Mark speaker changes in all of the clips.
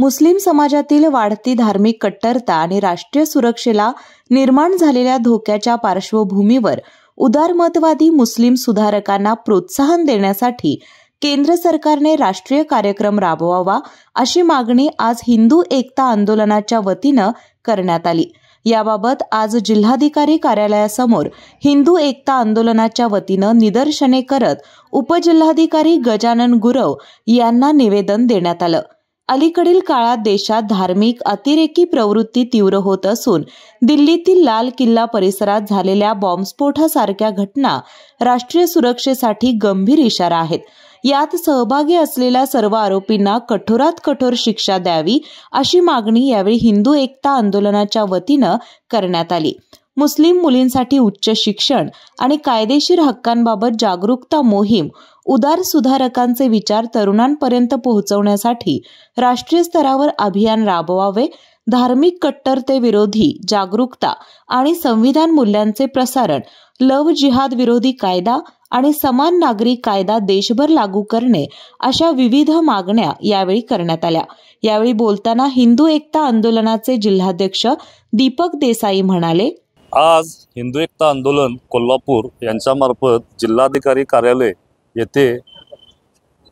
Speaker 1: मुस्लिम समाजातील वाढती धार्मिक कट्टरता आणि राष्ट्रीय सुरक्षेला निर्माण झालेल्या धोक्याच्या पार्श्वभूमीवर उदारमतवादी मुस्लिम सुधारकांना प्रोत्साहन देण्यासाठी केंद्र सरकारने राष्ट्रीय कार्यक्रम राबवावा अशी मागणी आज हिंदू एकता आंदोलनाच्या वतीनं करण्यात आली। याबाबत आज जिल्हाधिकारी कार्यालयासमोर हिंदू एकता आंदोलनाच्या वतीनं निदर्शने करत उपजिल्हाधिकारी गजानन गुरव यांना निवेदन देण्यात आलं। अलीकडील काळात देशात धार्मिक अतिरेकी प्रवृत्ती तीव्र होत असून दिल्लीतील लाल किल्ला परिसरात झालेल्या बॉम्बस्फोटासारख्या घटना राष्ट्रीय सुरक्षेसाठी गंभीर इशारा आहेत। यात सहभागी असलेल्या सर्व आरोपींना कठोरात कठोर शिक्षा द्यावी अशी मागणी यावेळी हिंदू एकता आंदोलनाच्या वतीनं करण्यात आली। मुस्लिम मुलींसाठी उच्च शिक्षण आणि कायदेशीर हक्कांबाबत जागरूकता मोहीम, उदार सुधारकांचे विचार तरुणांपर्यंत पोहोचवण्यासाठी राष्ट्रीय स्तरावर अभियान राबवावे, धार्मिक कट्टरतेविरोधी जागरूकता आणि संविधान मूल्यांचे प्रसारण, लव जिहाद विरोधी कायदा आणि समान नागरी कायदा देशभर लागू करणे अशा विविध मागण्या यावेळी करण्यात आल्या। यावेळी बोलताना हिंदू एकता आंदोलनाचे जिल्हाध्यक्ष दीपक देसाई म्हणाले,
Speaker 2: आज हिंदू एकता आंदोलन कोल्हापूर यांच्यामार्फत जिल्हाधिकारी कार्यालय येथे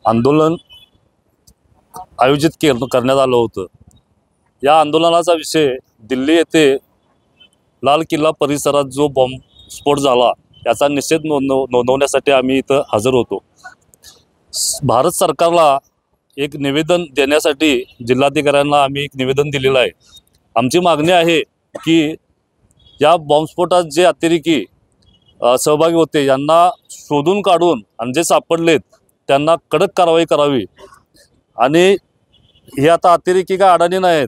Speaker 2: आंदोलन आयोजित करण्यात आलं होतं। या आंदोलनाचा विषय दिल्ली येथे लाल किल्ला परिसरात जो बॉम्बस्फोट झाला याचा निषेध नोंदवण्यासाठी आम्ही इथं हजर होतो। भारत सरकारला एक निवेदन देण्यासाठी जिल्हाधिकाऱ्यांना आम्ही एक निवेदन दिलेलं आहे। आमची मागणी आहे की या बॉम्बस्फोटात जे अतिरेकी सहभागी होते यांना शोधून काढून आणि जे सापडलेत त्यांना कडक कारवाई करावी। आणि हे आता अतिरेकी काय अडाणी नाहीत।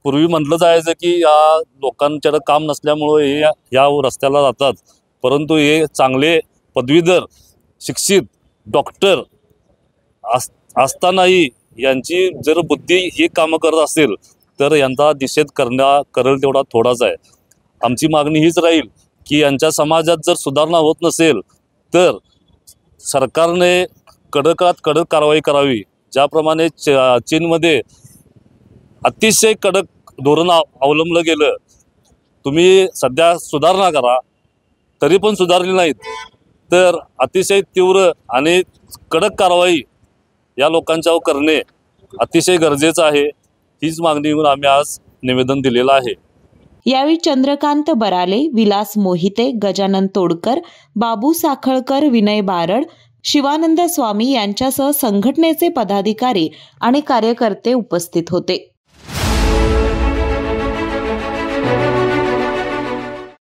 Speaker 2: पूर्वी म्हटलं जायचं की या लोकांच्याकडे काम नसल्यामुळे हे या रस्त्याला जातात, परंतु हे चांगले पदवीधर शिक्षित डॉक्टर असतानाही यांची जर बुद्धी ही कामं करत असेल तर यांचा निषेध करेल तेवढा थोडाच आहे। आमची मागणी हीच राहील की यांच्या समाजात जर सुधारणा होत नसेल तर सरकारने कडकात कडक कारवाई करावी। ज्याप्रमाणे चीनमध्ये अतिशय कडक धोरण अवलंबलं गेलं, तुम्ही सध्या सुधारणा करा तरी पण सुधारली नाहीत तर अतिशय तीव्र आणि कडक कारवाई या लोकांच्यावर करणे अतिशय गरजेचं आहे। हीच मागणी घेऊन आम्ही आज निवेदन दिलेलं आहे।
Speaker 1: यावेळी चंद्रकांत बराले, विलास मोहिते, गजानन तोडकर, बाबू साखळकर, विनय बारड, शिवानंद स्वामी यांच्यासह संघटनेचे पदाधिकारी आणि कार्यकर्ते उपस्थित होते।